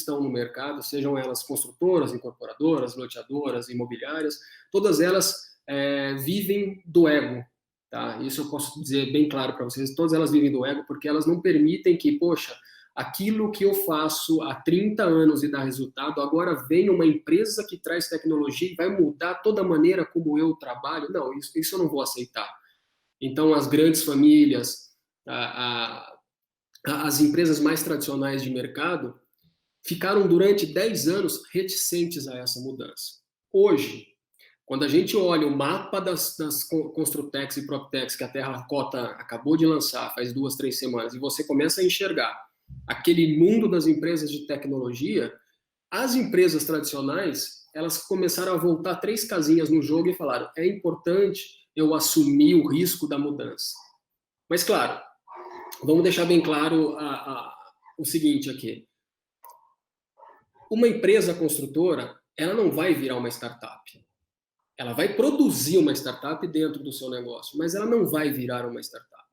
estão no mercado, sejam elas construtoras, incorporadoras, loteadoras, imobiliárias, todas elas vivem do ego. Tá? Isso eu posso dizer bem claro para vocês, todas elas vivem do ego porque elas não permitem que, poxa, aquilo que eu faço há 30 anos e dá resultado, agora vem uma empresa que traz tecnologia e vai mudar toda a maneira como eu trabalho. Não, isso eu não vou aceitar. Então, as grandes famílias, as empresas mais tradicionais de mercado, ficaram durante 10 anos reticentes a essa mudança. Hoje, quando a gente olha o mapa das Construtex e Proptex que a Terracota acabou de lançar faz 2, 3 semanas, e você começa a enxergar aquele mundo das empresas de tecnologia, as empresas tradicionais, elas começaram a voltar 3 casinhas no jogo e falaram, é importante eu assumir o risco da mudança. Mas, claro, vamos deixar bem claro o seguinte aqui. Uma empresa construtora, ela não vai virar uma startup. Ela vai produzir uma startup dentro do seu negócio, mas ela não vai virar uma startup.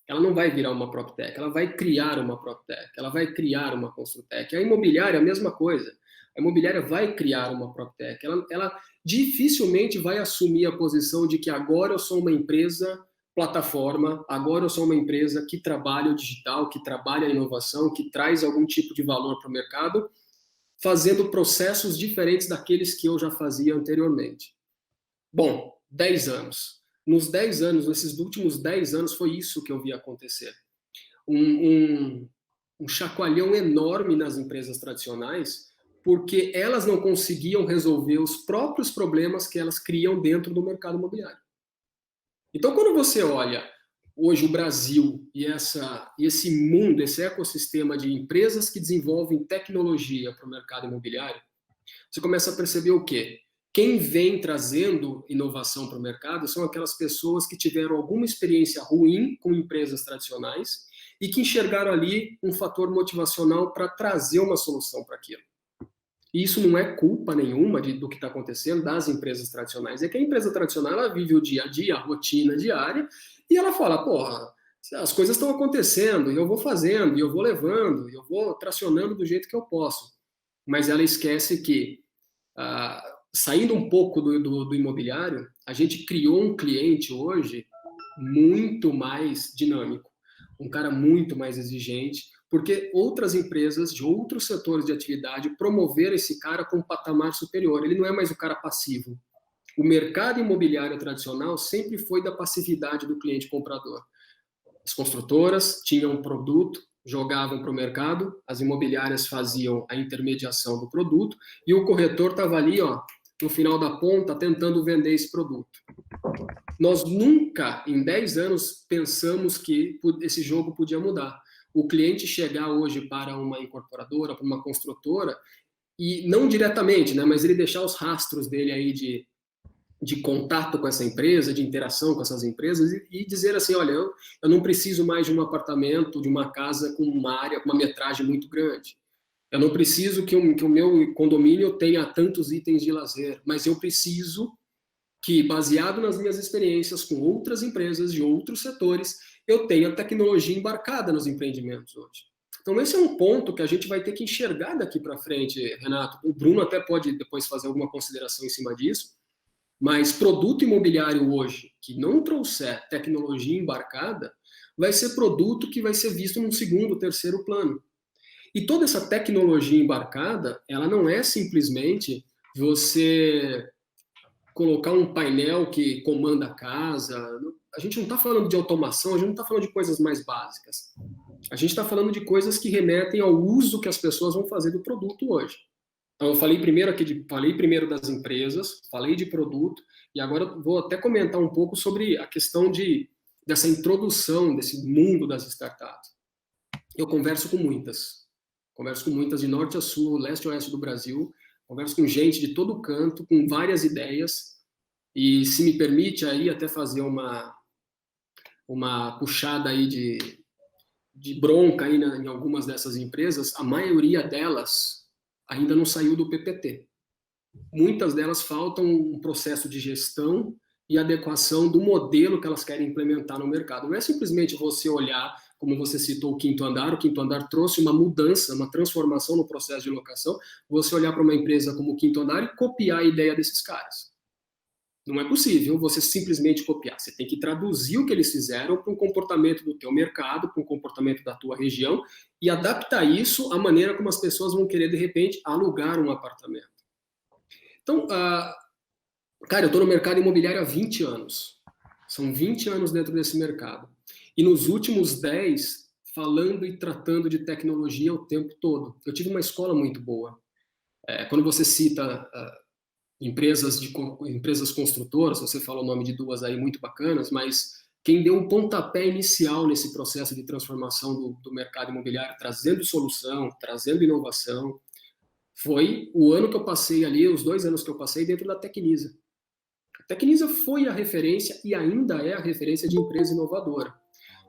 Ela não vai virar uma PropTech, ela vai criar uma PropTech, ela vai criar uma Construtech. A imobiliária é a mesma coisa. A imobiliária vai criar uma PropTech. Ela dificilmente vai assumir a posição de que agora eu sou uma empresa plataforma, agora eu sou uma empresa que trabalha o digital, que trabalha a inovação, que traz algum tipo de valor para o mercado, fazendo processos diferentes daqueles que eu já fazia anteriormente. Bom, 10 anos. Nos 10 anos, nesses últimos 10 anos, foi isso que eu vi acontecer. Um chacoalhão enorme nas empresas tradicionais, porque elas não conseguiam resolver os próprios problemas que elas criam dentro do mercado imobiliário. Então, quando você olha hoje o Brasil e esse mundo, esse ecossistema de empresas que desenvolvem tecnologia para o mercado imobiliário, você começa a perceber o quê? Quem vem trazendo inovação para o mercado são aquelas pessoas que tiveram alguma experiência ruim com empresas tradicionais e que enxergaram ali um fator motivacional para trazer uma solução para aquilo. E isso não é culpa nenhuma do que está acontecendo das empresas tradicionais. É que a empresa tradicional ela vive o dia a dia, a rotina diária, e ela fala, porra, as coisas estão acontecendo, e eu vou fazendo, e eu vou levando, e eu vou tracionando do jeito que eu posso. Mas ela esquece que, saindo um pouco do imobiliário, a gente criou um cliente hoje muito mais dinâmico, um cara muito mais exigente, porque outras empresas de outros setores de atividade promoveram esse cara com um patamar superior. Ele não é mais o cara passivo. O mercado imobiliário tradicional sempre foi da passividade do cliente comprador. As construtoras tinham um produto, jogavam para o mercado, as imobiliárias faziam a intermediação do produto e o corretor estava ali, ó, no final da ponta, tentando vender esse produto. Nós nunca, em 10 anos, pensamos que esse jogo podia mudar. O cliente chegar hoje para uma incorporadora, para uma construtora, e não diretamente, né, mas ele deixar os rastros dele aí de contato com essa empresa, de interação com essas empresas, e dizer assim, olha, eu não preciso mais de um apartamento, de uma casa com uma área, com uma metragem muito grande. Eu não preciso que o meu condomínio tenha tantos itens de lazer, mas eu preciso que, baseado nas minhas experiências com outras empresas de outros setores, eu tenha tecnologia embarcada nos empreendimentos hoje. Então, esse é um ponto que a gente vai ter que enxergar daqui para frente, Renato. O Bruno até pode depois fazer alguma consideração em cima disso, mas produto imobiliário hoje, que não trouxer tecnologia embarcada, vai ser produto que vai ser visto num segundo, terceiro plano. E toda essa tecnologia embarcada, ela não é simplesmente você colocar um painel que comanda a casa. A gente não está falando de automação, a gente não está falando de coisas mais básicas. A gente está falando de coisas que remetem ao uso que as pessoas vão fazer do produto hoje. Então, eu falei primeiro das empresas, falei de produto, e agora vou até comentar um pouco sobre a questão dessa introdução desse mundo das startups. Eu converso com muitas de norte a sul, leste a oeste do Brasil, converso com gente de todo canto, com várias ideias, e se me permite aí até fazer uma puxada aí de bronca aí em algumas dessas empresas, a maioria delas ainda não saiu do PPT. Muitas delas faltam um processo de gestão e adequação do modelo que elas querem implementar no mercado. Não é simplesmente você olhar, como você citou o quinto andar trouxe uma mudança, uma transformação no processo de locação, você olhar para uma empresa como o Quinto Andar e copiar a ideia desses caras. Não é possível você simplesmente copiar. Você tem que traduzir o que eles fizeram para um comportamento do teu mercado, para um comportamento da tua região e adaptar isso à maneira como as pessoas vão querer, de repente, alugar um apartamento. Então, cara, eu estou no mercado imobiliário há 20 anos. São 20 anos dentro desse mercado. E nos últimos 10, falando e tratando de tecnologia o tempo todo. Eu tive uma escola muito boa. Quando você cita empresas construtoras, você fala o nome de duas aí muito bacanas, mas quem deu um pontapé inicial nesse processo de transformação do mercado imobiliário, trazendo solução, trazendo inovação, foi o ano que eu passei ali, os 2 anos que eu passei dentro da Tecnisa. A Tecnisa foi a referência e ainda é a referência de empresa inovadora.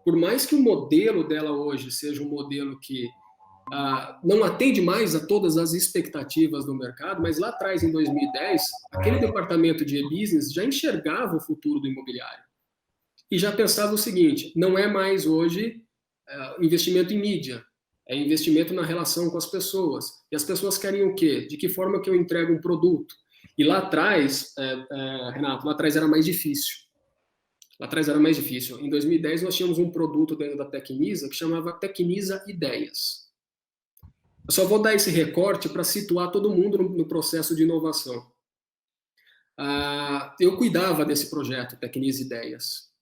Por mais que o modelo dela hoje seja um modelo que não atende mais a todas as expectativas do mercado, mas lá atrás, em 2010, aquele departamento de e-business já enxergava o futuro do imobiliário. E já pensava o seguinte, não é mais hoje investimento em mídia, é investimento na relação com as pessoas. E as pessoas querem o quê? De que forma que eu entrego um produto? E lá atrás, Renato, lá atrás era mais difícil. Lá atrás era mais difícil. Em 2010, nós tínhamos um produto dentro da Tecnisa que chamava Tecnisa Ideias. Eu só vou dar esse recorte para situar todo mundo no processo de inovação. Eu cuidava desse projeto, Tecnisa Ideias.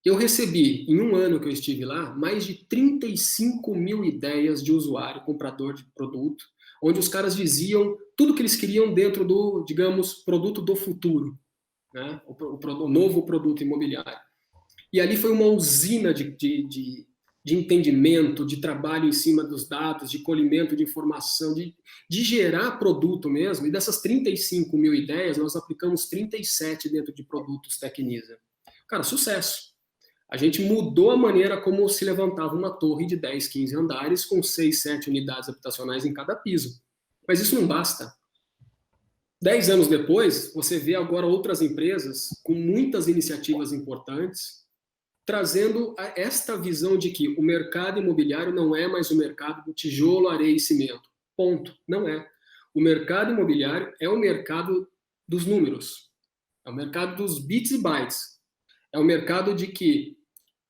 Eu recebi, em um ano que eu estive lá, mais de 35 mil ideias de usuário, comprador de produto, onde os caras diziam tudo que eles queriam dentro do, digamos, produto do futuro, né? O novo produto imobiliário. E ali foi uma usina de entendimento, de trabalho em cima dos dados, de colhimento de informação, de gerar produto mesmo. E dessas 35 mil ideias, nós aplicamos 37 dentro de produtos Tecnisa. Cara, sucesso. A gente mudou a maneira como se levantava uma torre de 10, 15 andares com 6, 7 unidades habitacionais em cada piso. Mas isso não basta. 10 anos depois, você vê agora outras empresas com muitas iniciativas importantes, trazendo esta visão de que o mercado imobiliário não é mais o mercado do tijolo, areia e cimento. Ponto. Não é. O mercado imobiliário é o mercado dos números. É o mercado dos bits e bytes. É o mercado de que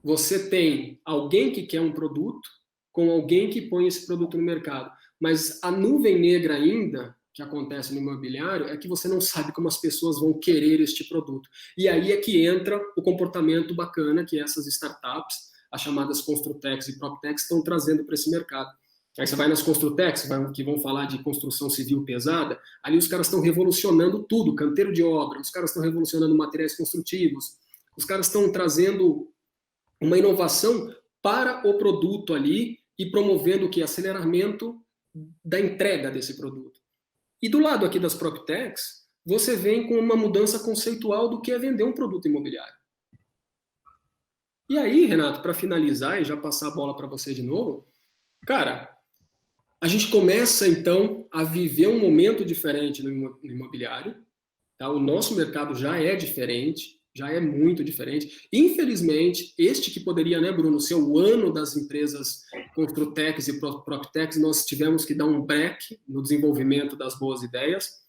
você tem alguém que quer um produto com alguém que põe esse produto no mercado. Mas a nuvem negra ainda que acontece no imobiliário é que você não sabe como as pessoas vão querer este produto. E aí é que entra o comportamento bacana que essas startups, as chamadas Construtex e PropTex, estão trazendo para esse mercado. Aí você vai nas Construtex, que vão falar de construção civil pesada, ali os caras estão revolucionando tudo, canteiro de obra, os caras estão revolucionando materiais construtivos, os caras estão trazendo uma inovação para o produto ali e promovendo o que? Aceleramento da entrega desse produto. E do lado aqui das PropTechs, você vem com uma mudança conceitual do que é vender um produto imobiliário. E aí, Renato, para finalizar e já passar a bola para você de novo, cara, a gente começa então a viver um momento diferente no imobiliário, tá? O nosso mercado já é diferente, já é muito diferente. Infelizmente, este que poderia, né, Bruno, ser o ano das empresas Construtex e PropTechs, nós tivemos que dar um break no desenvolvimento das boas ideias,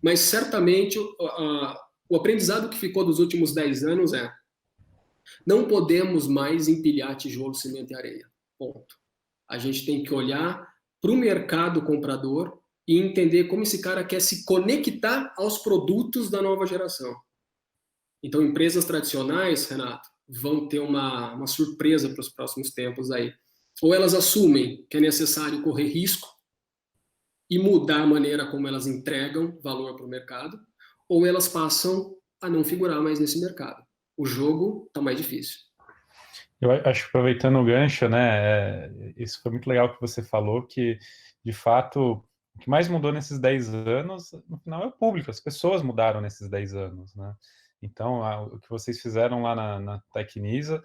mas certamente o aprendizado que ficou dos últimos 10 anos é: não podemos mais empilhar tijolo, cimento e areia. Ponto. A gente tem que olhar para o mercado comprador e entender como esse cara quer se conectar aos produtos da nova geração. Então, empresas tradicionais, Renato, vão ter uma surpresa para os próximos tempos aí. Ou elas assumem que é necessário correr risco e mudar a maneira como elas entregam valor para o mercado, ou elas passam a não figurar mais nesse mercado. O jogo está mais difícil. Eu acho que aproveitando o gancho, né, isso foi muito legal que você falou, que de fato o que mais mudou nesses 10 anos, no final é o público, as pessoas mudaram nesses 10 anos, né? Então, o que vocês fizeram lá na Tecnisa,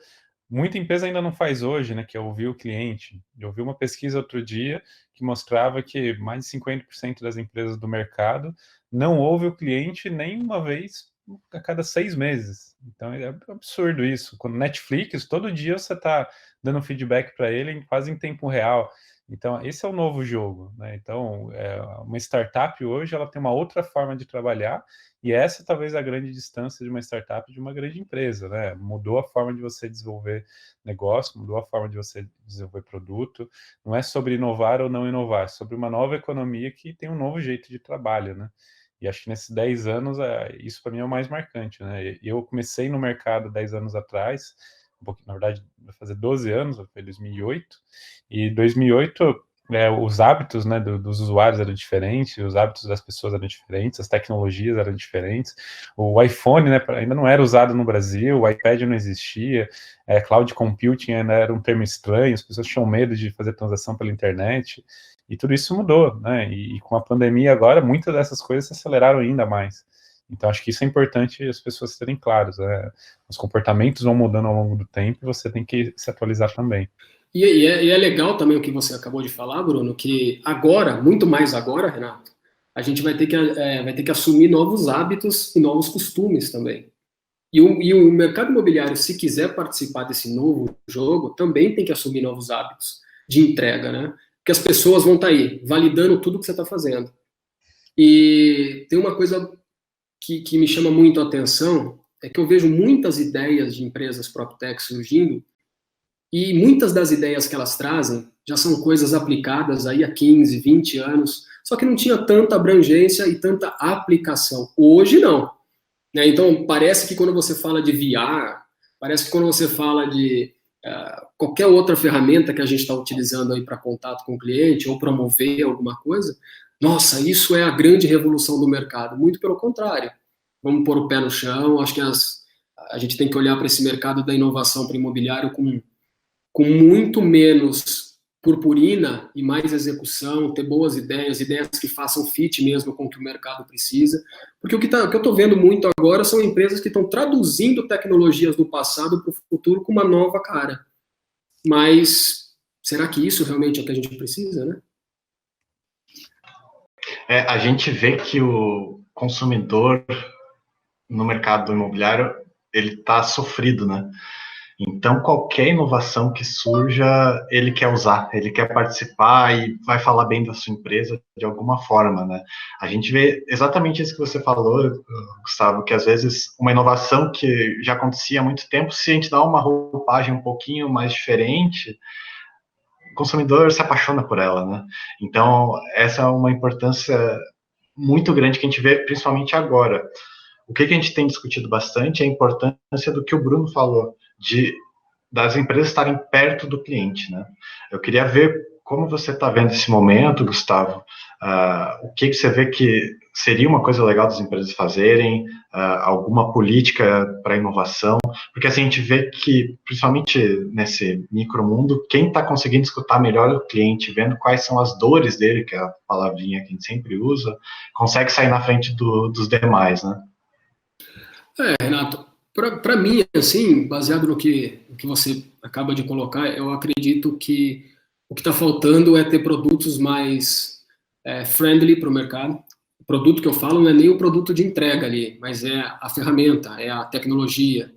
muita empresa ainda não faz hoje, né, que é ouvir o cliente. Eu ouvi uma pesquisa outro dia que mostrava que mais de 50% das empresas do mercado não ouve o cliente nem uma vez a cada 6 meses. Então é absurdo isso. Quando Netflix, todo dia você está dando feedback para ele quase em tempo real. Então esse é o novo jogo, né? Então uma startup hoje ela tem uma outra forma de trabalhar e essa talvez é a grande distância de uma startup de uma grande empresa, né? Mudou a forma de você desenvolver negócio, mudou a forma de você desenvolver produto. Não é sobre inovar ou não inovar, é sobre uma nova economia que tem um novo jeito de trabalho, né? E acho que nesses 10 anos, isso para mim é o mais marcante, né? Eu comecei no mercado 10 anos atrás, um pouquinho, na verdade, vai fazer 12 anos, foi 2008, e 2008 os hábitos, né, dos usuários eram diferentes, os hábitos das pessoas eram diferentes, as tecnologias eram diferentes, o iPhone, né, ainda não era usado no Brasil, o iPad não existia, cloud computing ainda era um termo estranho, as pessoas tinham medo de fazer transação pela internet, e tudo isso mudou, né? E com a pandemia agora, muitas dessas coisas se aceleraram ainda mais. Então, acho que isso é importante as pessoas terem claros, né? Os comportamentos vão mudando ao longo do tempo e você tem que se atualizar também. E é legal também o que você acabou de falar, Bruno, que agora, muito mais agora, Renato, a gente vai ter que assumir novos hábitos e novos costumes também. E o mercado imobiliário, se quiser participar desse novo jogo, também tem que assumir novos hábitos de entrega, né? Porque as pessoas vão estar aí, validando tudo que você está fazendo. E tem uma coisa que me chama muito a atenção, é que eu vejo muitas ideias de empresas PropTech surgindo, e muitas das ideias que elas trazem já são coisas aplicadas aí há 15, 20 anos, só que não tinha tanta abrangência e tanta aplicação. Hoje não. Né? Então, parece que quando você fala de VR, parece que quando você fala de qualquer outra ferramenta que a gente está utilizando aí para contato com o cliente ou promover alguma coisa, nossa, isso é a grande revolução do mercado. Muito pelo contrário. Vamos pôr o pé no chão. Acho que a gente tem que olhar para esse mercado da inovação para o imobiliário com muito menos purpurina e mais execução, ter boas ideias, ideias que façam fit mesmo com o que o mercado precisa. Porque o que eu estou vendo muito agora são empresas que estão traduzindo tecnologias do passado para o futuro com uma nova cara. Mas será que isso realmente é o que a gente precisa, né? A gente vê que o consumidor no mercado imobiliário ele está sofrido, né? Então, qualquer inovação que surja, ele quer usar, ele quer participar e vai falar bem da sua empresa de alguma forma, né? A gente vê exatamente isso que você falou, Gustavo, que às vezes uma inovação que já acontecia há muito tempo, se a gente dá uma roupagem um pouquinho mais diferente, o consumidor se apaixona por ela, né? Então, essa é uma importância muito grande que a gente vê, principalmente agora. O que a gente tem discutido bastante é a importância do que o Bruno falou, das empresas estarem perto do cliente, né? Eu queria ver como você está vendo esse momento, Gustavo. O que você vê que seria uma coisa legal das empresas fazerem, alguma política para inovação, porque assim, a gente vê que, principalmente nesse micromundo, quem está conseguindo escutar melhor o cliente, vendo quais são as dores dele, que é a palavrinha que a gente sempre usa, consegue sair na frente dos demais, né? Renato, para mim, assim, baseado no que você acaba de colocar, eu acredito que o que está faltando é ter produtos mais friendly para o mercado. O produto que eu falo não é nem o produto de entrega ali, mas é a ferramenta, é a tecnologia.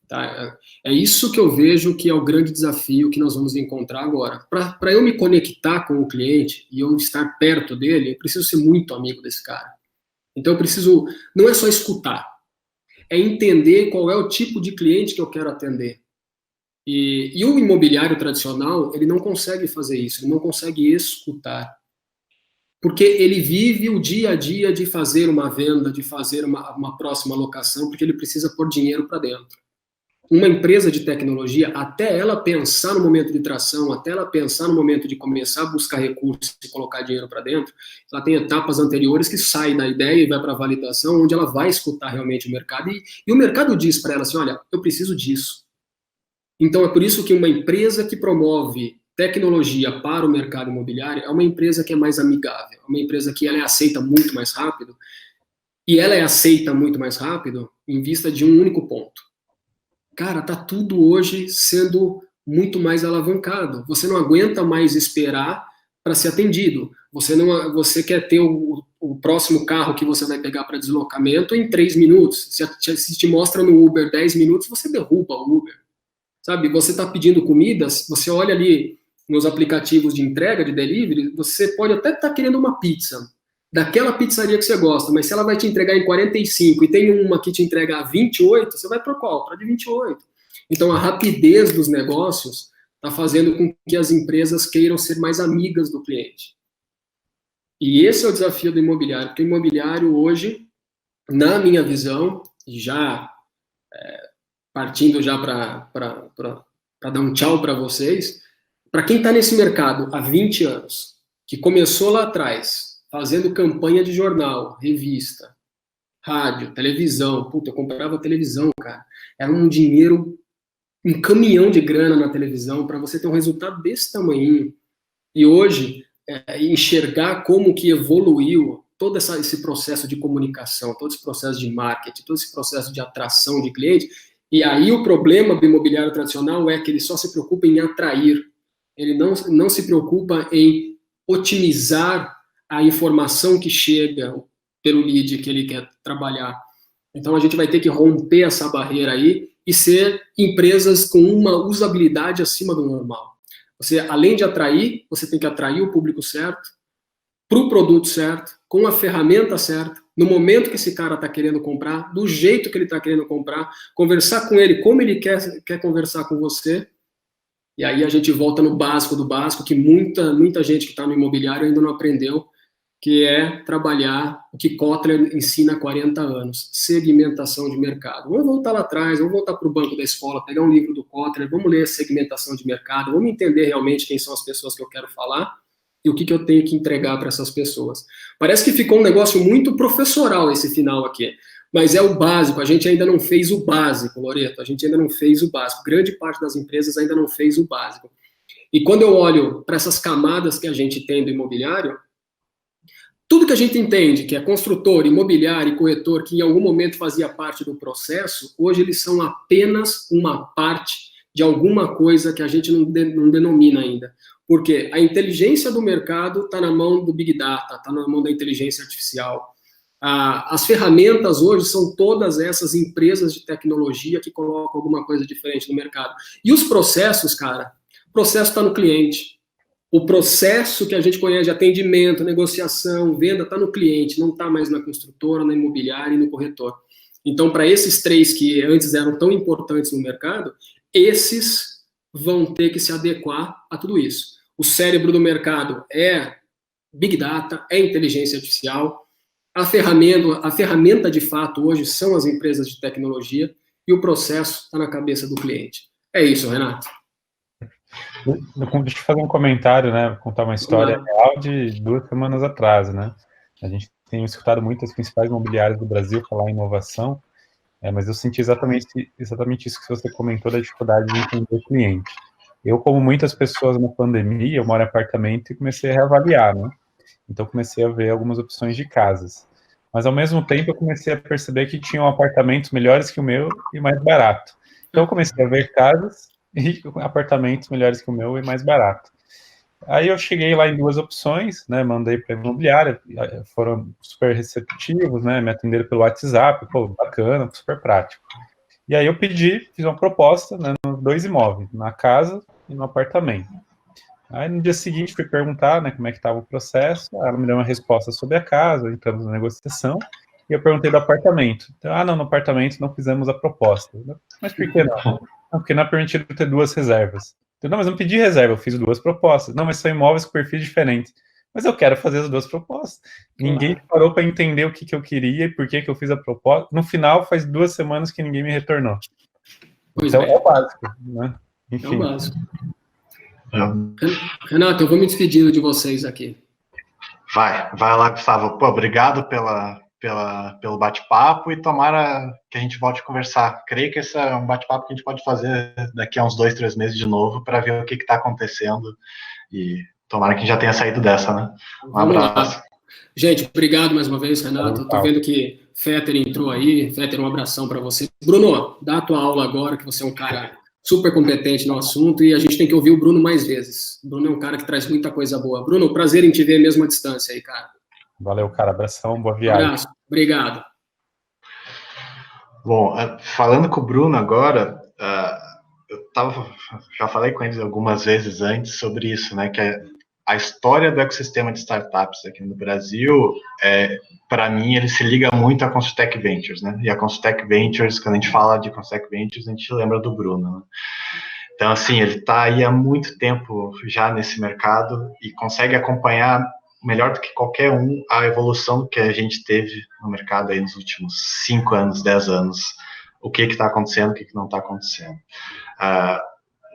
Tá? É isso que eu vejo que é o grande desafio que nós vamos encontrar agora. Para eu me conectar com o cliente e eu estar perto dele, eu preciso ser muito amigo desse cara. Então eu preciso, não é só escutar, é entender qual é o tipo de cliente que eu quero atender. E o imobiliário tradicional, ele não consegue fazer isso, ele não consegue escutar. Porque ele vive o dia a dia de fazer uma venda, de fazer uma próxima locação, porque ele precisa pôr dinheiro para dentro. Uma empresa de tecnologia, até ela pensar no momento de tração, até ela pensar no momento de começar a buscar recursos e colocar dinheiro para dentro, ela tem etapas anteriores que sai da ideia e vai para a validação, onde ela vai escutar realmente o mercado, e o mercado diz para ela assim, olha, eu preciso disso. Então é por isso que uma empresa que promove tecnologia para o mercado imobiliário é uma empresa que é mais amigável, é uma empresa que ela é aceita muito mais rápido, e ela é aceita muito mais rápido em vista de um único ponto. Cara, tá tudo hoje sendo muito mais alavancado. Você não aguenta mais esperar para ser atendido. Você quer ter o próximo carro que você vai pegar para deslocamento em 3 minutos. Se te mostra no Uber 10 minutos, você derruba o Uber. Sabe? Você está pedindo comidas, você olha ali nos aplicativos de entrega, de delivery, você pode até estar querendo uma pizza daquela pizzaria que você gosta, mas se ela vai te entregar em 45 e tem uma que te entrega a 28, você vai para qual? Para de 28. Então, a rapidez dos negócios está fazendo com que as empresas queiram ser mais amigas do cliente. E esse é o desafio do imobiliário, porque o imobiliário hoje, na minha visão, já partindo já para dar um tchau para vocês, para quem está nesse mercado há 20 anos, que começou lá atrás, fazendo campanha de jornal, revista, rádio, televisão, puta, eu comprava televisão, cara, era um dinheiro, um caminhão de grana na televisão para você ter um resultado desse tamanho. E hoje, enxergar como que evoluiu todo esse processo de comunicação, todo esse processo de marketing, todo esse processo de atração de cliente. E aí o problema do imobiliário tradicional é que ele só se preocupa em atrair, ele não se preocupa em otimizar a informação que chega pelo lead que ele quer trabalhar. Então a gente vai ter que romper essa barreira aí e ser empresas com uma usabilidade acima do normal. Você, além de atrair, você tem que atrair o público certo, para o produto certo, com a ferramenta certa, no momento que esse cara está querendo comprar, do jeito que ele está querendo comprar, conversar com ele como ele quer conversar com você. E aí a gente volta no básico do básico, que muita gente que está no imobiliário ainda não aprendeu, que é trabalhar o que Kotler ensina há 40 anos, segmentação de mercado. Vamos voltar lá atrás, vamos voltar para o banco da escola, pegar um livro do Kotler, vamos ler segmentação de mercado, vamos entender realmente quem são as pessoas que eu quero falar e o que eu tenho que entregar para essas pessoas. Parece que ficou um negócio muito professoral esse final aqui, mas é o básico, a gente ainda não fez o básico, Loreto, a gente ainda não fez o básico, grande parte das empresas ainda não fez o básico. E quando eu olho para essas camadas que a gente tem do imobiliário, tudo que a gente entende, que é construtor, imobiliário e corretor, que em algum momento fazia parte do processo, hoje eles são apenas uma parte de alguma coisa que a gente não denomina ainda. Porque a inteligência do mercado está na mão do Big Data, está na mão da inteligência artificial. As ferramentas hoje são todas essas empresas de tecnologia que colocam alguma coisa diferente no mercado. E os processos, cara, o processo está no cliente. O processo que a gente conhece de atendimento, negociação, venda, está no cliente, não está mais na construtora, na imobiliária e no corretor. Então, para esses três que antes eram tão importantes no mercado, esses vão ter que se adequar a tudo isso. O cérebro do mercado é Big Data, é inteligência artificial, a ferramenta de fato hoje são as empresas de tecnologia e o processo está na cabeça do cliente. É isso, Renato. Deixa eu fazer um comentário, né? Contar uma história real de 2 semanas atrás, né? A gente tem escutado muitas principais imobiliárias do Brasil falar em inovação, mas eu senti exatamente isso que você comentou, da dificuldade de entender o cliente. Eu, como muitas pessoas na pandemia, eu moro em apartamento e comecei a reavaliar, né? Então comecei a ver algumas opções de casas. Mas ao mesmo tempo eu comecei a perceber que tinham apartamentos melhores que o meu e mais barato. Então eu comecei a ver casas e apartamentos melhores que o meu e mais barato. Aí eu cheguei lá em 2 opções, né, mandei para a imobiliária, foram super receptivos, né, me atenderam pelo WhatsApp, pô, bacana, super prático. E aí eu fiz uma proposta, né, nos 2 imóveis, na casa e no apartamento. Aí no dia seguinte fui perguntar, né, como é que estava o processo, ela me deu uma resposta sobre a casa, entramos na negociação, e eu perguntei do apartamento. Então, não, no apartamento não fizemos a proposta. Mas por que não? Porque não é permitido ter 2 reservas. Então, não, mas não pedi reserva, eu fiz 2 propostas. Não, mas são imóveis com perfis diferentes. Mas eu quero fazer as 2 propostas. Ninguém parou para entender o que eu queria e por que eu fiz a proposta. No final, faz 2 semanas que ninguém me retornou. Então, é o básico, né? Enfim. É o básico. Renato, eu vou me despedindo de vocês aqui. Vai lá, Gustavo. Pô, obrigado pelo bate-papo e tomara que a gente volte a conversar. Creio que esse é um bate-papo que a gente pode fazer daqui a uns 2, 3 meses de novo para ver o que está acontecendo e tomara que a gente já tenha saído dessa, né? Um abraço. Gente, obrigado mais uma vez, Renato. Estou vendo que Fetter entrou aí. Fetter, um abração para você. Bruno, dá a tua aula agora, que você é um cara super competente no assunto e a gente tem que ouvir o Bruno mais vezes. O Bruno é um cara que traz muita coisa boa. Bruno, prazer em te ver mesmo à distância aí, cara. Valeu, cara. Abração, boa Um viagem. abraço. Obrigado. Bom, falando com o Bruno agora, já falei com ele algumas vezes antes sobre isso, né? Que a história do ecossistema de startups aqui no Brasil, para mim, ele se liga muito à Consultec Ventures, né? E a Consultec Ventures, quando a gente fala de Consultec Ventures, a gente lembra do Bruno, né? Então, assim, ele está aí há muito tempo já nesse mercado e consegue acompanhar melhor do que qualquer um a evolução que a gente teve no mercado aí nos últimos 5 anos, 10 anos, o que está acontecendo, o que não está acontecendo.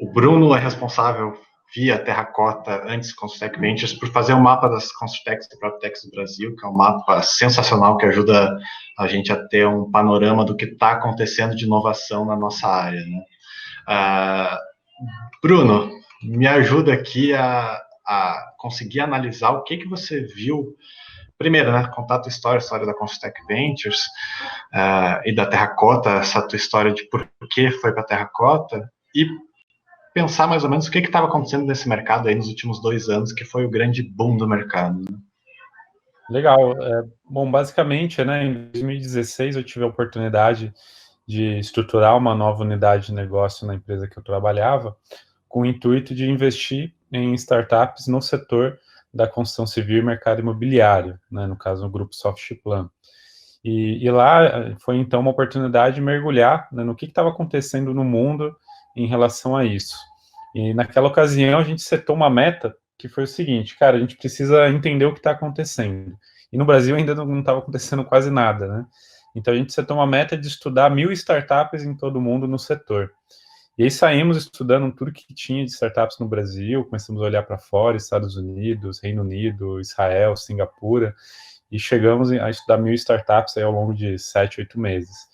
O Bruno é responsável via Terracota, antes Consultec Ventures, por fazer um mapa das Consultecs e PropTechs do Brasil, que é um mapa sensacional que ajuda a gente a ter um panorama do que está acontecendo de inovação na nossa área, né? Bruno, me ajuda aqui a conseguir analisar o que você viu. Primeiro, né, contar a tua história, a história da Consultec Ventures e da Terracota, essa tua história de por que foi para a Terracota e pensar mais ou menos o que estava acontecendo nesse mercado aí nos últimos 2 anos, que foi o grande boom do mercado. Né? Legal. Bom, basicamente, né, em 2016 eu tive a oportunidade de estruturar uma nova unidade de negócio na empresa que eu trabalhava, com o intuito de investir em startups no setor da construção civil e mercado imobiliário, né, no caso, no grupo Softplan. E lá foi, então, uma oportunidade de mergulhar, né, no que estava acontecendo no mundo em relação a isso. E naquela ocasião a gente setou uma meta que foi o seguinte, cara, a gente precisa entender o que está acontecendo. E no Brasil ainda não estava acontecendo quase nada, né? Então a gente setou uma meta de estudar 1.000 startups em todo o mundo no setor. E aí saímos estudando tudo que tinha de startups no Brasil, começamos a olhar para fora, Estados Unidos, Reino Unido, Israel, Singapura, e chegamos a estudar 1.000 startups aí ao longo de 7, 8 meses.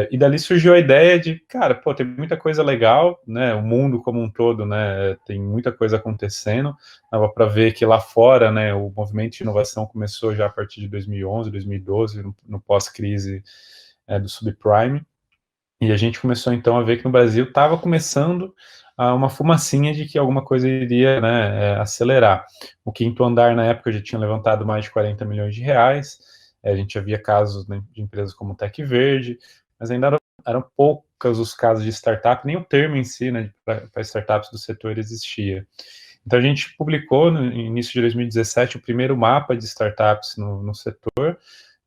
E dali surgiu a ideia de, cara, pô, tem muita coisa legal, né? O mundo como um todo, né? Tem muita coisa acontecendo. Dava para ver que lá fora, né? O movimento de inovação começou já a partir de 2011, 2012, no pós-crise do subprime. E a gente começou então a ver que no Brasil estava começando uma fumacinha de que alguma coisa iria, né, acelerar. O Quinto Andar na época já tinha levantado mais de 40 milhões de reais. A gente já via casos, né, de empresas como Tec Verde, mas ainda eram poucos os casos de startup, nem o termo em si, né, para startups do setor existia. Então a gente publicou no início de 2017 o primeiro mapa de startups no setor,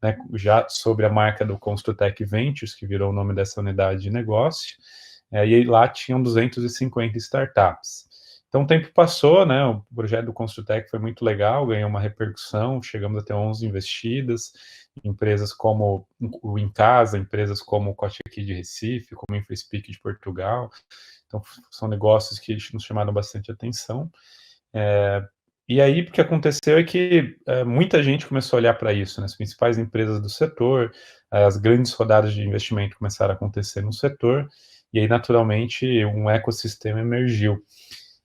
né, já sobre a marca do Consultec Ventures, que virou o nome dessa unidade de negócio, e lá tinham 250 startups. Então o tempo passou, né, o projeto do Consultec foi muito legal, ganhou uma repercussão, chegamos a ter 11 investidas, empresas como o Incasa, empresas como o Cote aqui de Recife, como o InfraSpeak de Portugal. Então são negócios que nos chamaram bastante atenção. E aí, o que aconteceu é que muita gente começou a olhar para isso, né? As principais empresas do setor, as grandes rodadas de investimento começaram a acontecer no setor, e aí, naturalmente, um ecossistema emergiu.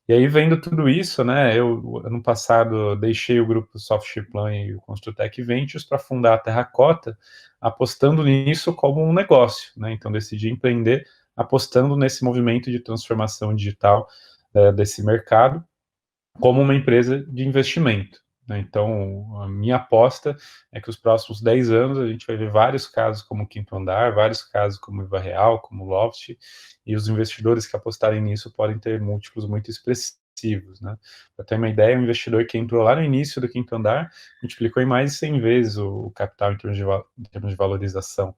E aí, vendo tudo isso, né, eu, ano passado, deixei o grupo Softplan e o Consultec Ventures para fundar a Terracota, apostando nisso como um negócio, né? Então, decidi empreender apostando nesse movimento de transformação digital desse mercado, como uma empresa de investimento. Né? Então, a minha aposta é que os próximos 10 anos a gente vai ver vários casos como o Quinto Andar, vários casos como Iva Real, como Loft, e os investidores que apostarem nisso podem ter múltiplos muito expressivos. Né? Para ter uma ideia, um investidor que entrou lá no início do Quinto Andar multiplicou em mais de 100 vezes o capital em termos de valorização.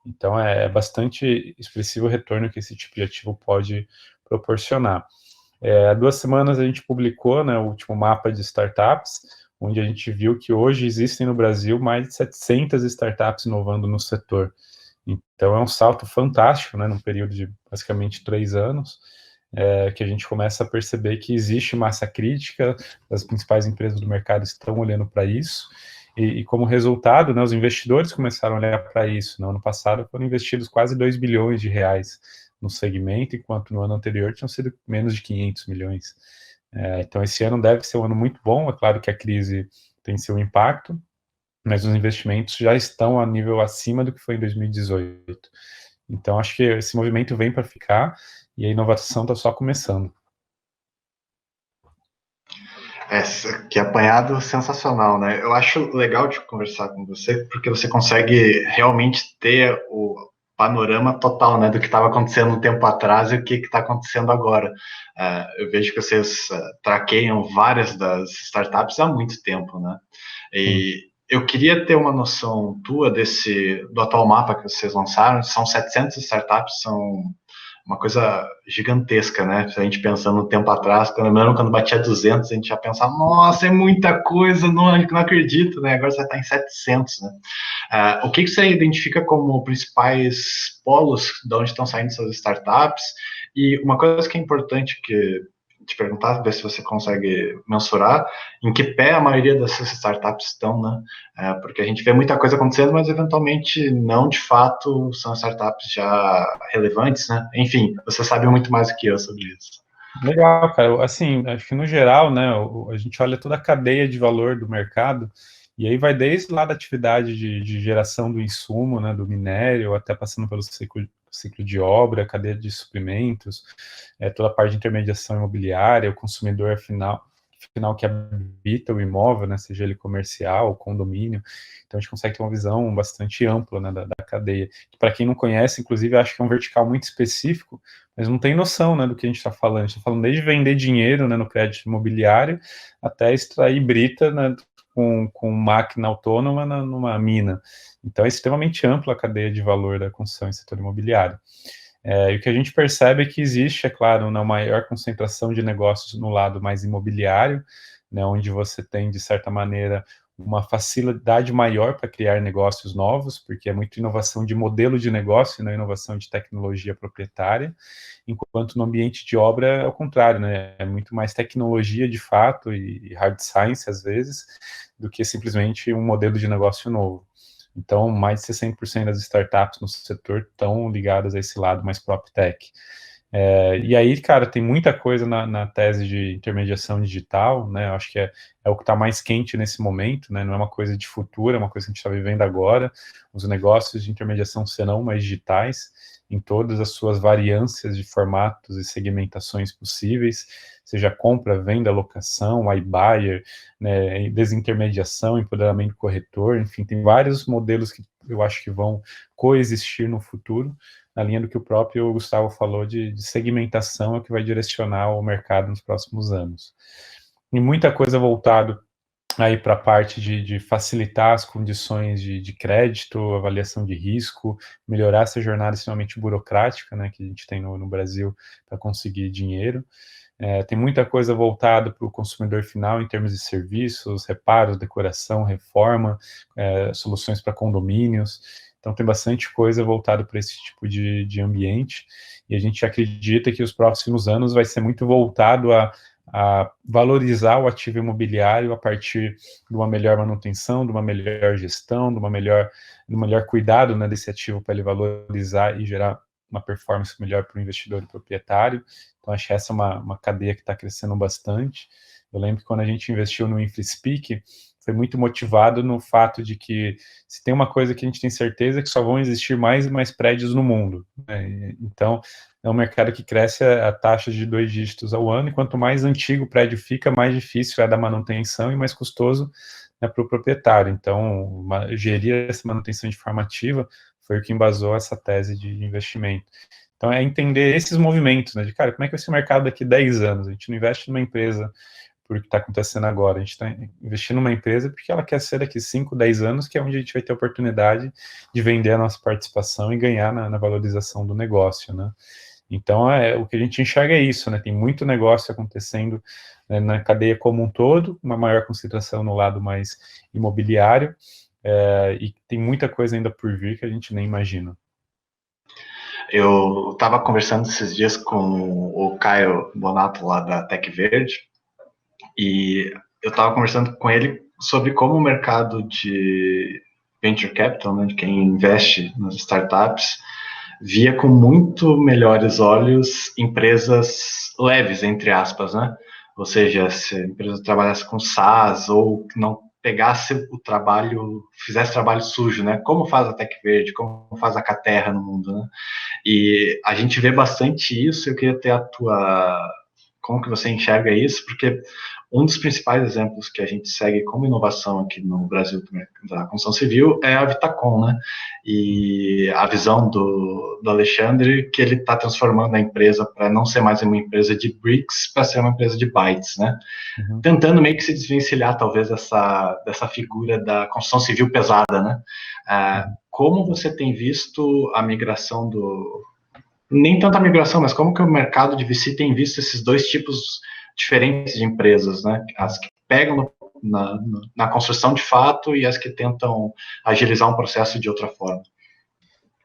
Então, é bastante expressivo o retorno que esse tipo de ativo pode proporcionar. Há 2 semanas a gente publicou, né, o último mapa de startups, onde a gente viu que hoje existem no Brasil mais de 700 startups inovando no setor. Então é um salto fantástico, né, num período de basicamente 3 anos, que a gente começa a perceber que existe massa crítica, as principais empresas do mercado estão olhando para isso, e como resultado, né, os investidores começaram a olhar para isso. No ano passado foram investidos quase 2 bilhões de reais no segmento, enquanto no ano anterior tinham sido menos de 500 milhões. Então esse ano deve ser um ano muito bom, é claro que a crise tem seu impacto, mas os investimentos já estão a nível acima do que foi em 2018. Então acho que esse movimento vem para ficar, e a inovação está só começando. Que apanhado sensacional, né? Eu acho legal de conversar com você, porque você consegue realmente ter o panorama total, né, do que estava acontecendo um tempo atrás e o que está acontecendo agora. Eu vejo que vocês traqueiam várias das startups há muito tempo, né? E eu queria ter uma noção tua do atual mapa que vocês lançaram. São 700 startups, são uma coisa gigantesca, né? Se a gente pensando um tempo atrás, quando batia 200, a gente já pensava, nossa, é muita coisa, não acredito, né? Agora você está em 700, né? O que você identifica como principais polos de onde estão saindo essas startups? E uma coisa que é importante te perguntar, ver se você consegue mensurar, em que pé a maioria dessas startups estão, né? Porque a gente vê muita coisa acontecendo, mas eventualmente não de fato são startups já relevantes, né? Enfim, você sabe muito mais do que eu sobre isso. Legal, cara. Assim, acho que no geral, né, a gente olha toda a cadeia de valor do mercado, e aí vai desde lá da atividade de geração do insumo, né, do minério, até passando pelo ciclo de obra, cadeia de suprimentos, toda a parte de intermediação imobiliária, o consumidor final que habita o imóvel, né, seja ele comercial, condomínio. Então a gente consegue ter uma visão bastante ampla, né, da cadeia. Para quem não conhece, inclusive, acho que é um vertical muito específico, mas não tem noção, né, do que a gente está falando. A gente está falando desde vender dinheiro, né, no crédito imobiliário até extrair brita, né, com máquina autônoma numa mina. Então é extremamente ampla a cadeia de valor da construção em setor imobiliário. E o que a gente percebe é que existe, é claro, uma maior concentração de negócios no lado mais imobiliário, né, onde você tem, de certa maneira, uma facilidade maior para criar negócios novos, porque é muito inovação de modelo de negócio, não inovação de tecnologia proprietária, enquanto no ambiente de obra é o contrário, né, é muito mais tecnologia de fato e hard science, às vezes, do que simplesmente um modelo de negócio novo. Então, mais de 60% das startups no setor estão ligadas a esse lado mais PropTech. E aí, cara, tem muita coisa na tese de intermediação digital, né? Eu acho que é o que está mais quente nesse momento, né? Não é uma coisa de futuro, é uma coisa que a gente está vivendo agora. Os negócios de intermediação serão mais digitais em todas as suas variâncias de formatos e segmentações possíveis, seja compra, venda, locação, iBuyer, né, desintermediação, empoderamento corretor, enfim, tem vários modelos que eu acho que vão coexistir no futuro, na linha do que o próprio Gustavo falou de segmentação é o que vai direcionar o mercado nos próximos anos. E muita coisa voltado aí para a parte de facilitar as condições de crédito, avaliação de risco, melhorar essa jornada extremamente burocrática, né, que a gente tem no Brasil para conseguir dinheiro. Tem muita coisa voltada para o consumidor final em termos de serviços, reparos, decoração, reforma, soluções para condomínios. Então tem bastante coisa voltada para esse tipo de ambiente, e a gente acredita que os próximos anos vai ser muito voltado a valorizar o ativo imobiliário a partir de uma melhor manutenção, de uma melhor gestão, de um melhor cuidado, né, desse ativo para ele valorizar e gerar uma performance melhor para o investidor e proprietário. Então, acho que essa é uma cadeia que está crescendo bastante. Eu lembro que quando a gente investiu no InfraSpeak, foi muito motivado no fato de que se tem uma coisa que a gente tem certeza é que só vão existir mais e mais prédios no mundo, né? Então, é um mercado que cresce a taxa de 2 dígitos ao ano, e quanto mais antigo o prédio fica, mais difícil é da manutenção e mais custoso, né, para o proprietário. Então, gerir essa manutenção de forma ativa foi o que embasou essa tese de investimento. Então, é entender esses movimentos, né, de, cara, como é que vai ser o mercado daqui a 10 anos? A gente não investe numa empresa por o que está acontecendo agora, a gente está investindo numa empresa porque ela quer ser daqui 5, 10 anos, que é onde a gente vai ter a oportunidade de vender a nossa participação e ganhar na valorização do negócio, né? Então, o que a gente enxerga é isso, né? Tem muito negócio acontecendo, né, na cadeia como um todo, uma maior concentração no lado mais imobiliário, e tem muita coisa ainda por vir que a gente nem imagina. Eu estava conversando esses dias com o Caio Bonato, lá da Tec Verde, e eu estava conversando com ele sobre como o mercado de venture capital, né, de quem investe nas startups, via com muito melhores olhos empresas leves, entre aspas, né? Ou seja, se a empresa trabalhasse com SaaS ou não pegasse o trabalho, fizesse trabalho sujo, né? Como faz a Tec Verde, como faz a Caterra no mundo, né? E a gente vê bastante isso. Eu queria ter a tua... Como que você enxerga isso? Porque um dos principais exemplos que a gente segue como inovação aqui no Brasil da construção civil é a Vitacom, né? E a visão do Alexandre, que ele está transformando a empresa para não ser mais uma empresa de bricks, para ser uma empresa de bytes, né? Uhum. Tentando meio que se desvencilhar, talvez, dessa figura da construção civil pesada, né? Como você tem visto a migração nem tanto a migração, mas como que o mercado de VC tem visto esses dois tipos diferentes de empresas, né? As que pegam na construção de fato e as que tentam agilizar um processo de outra forma.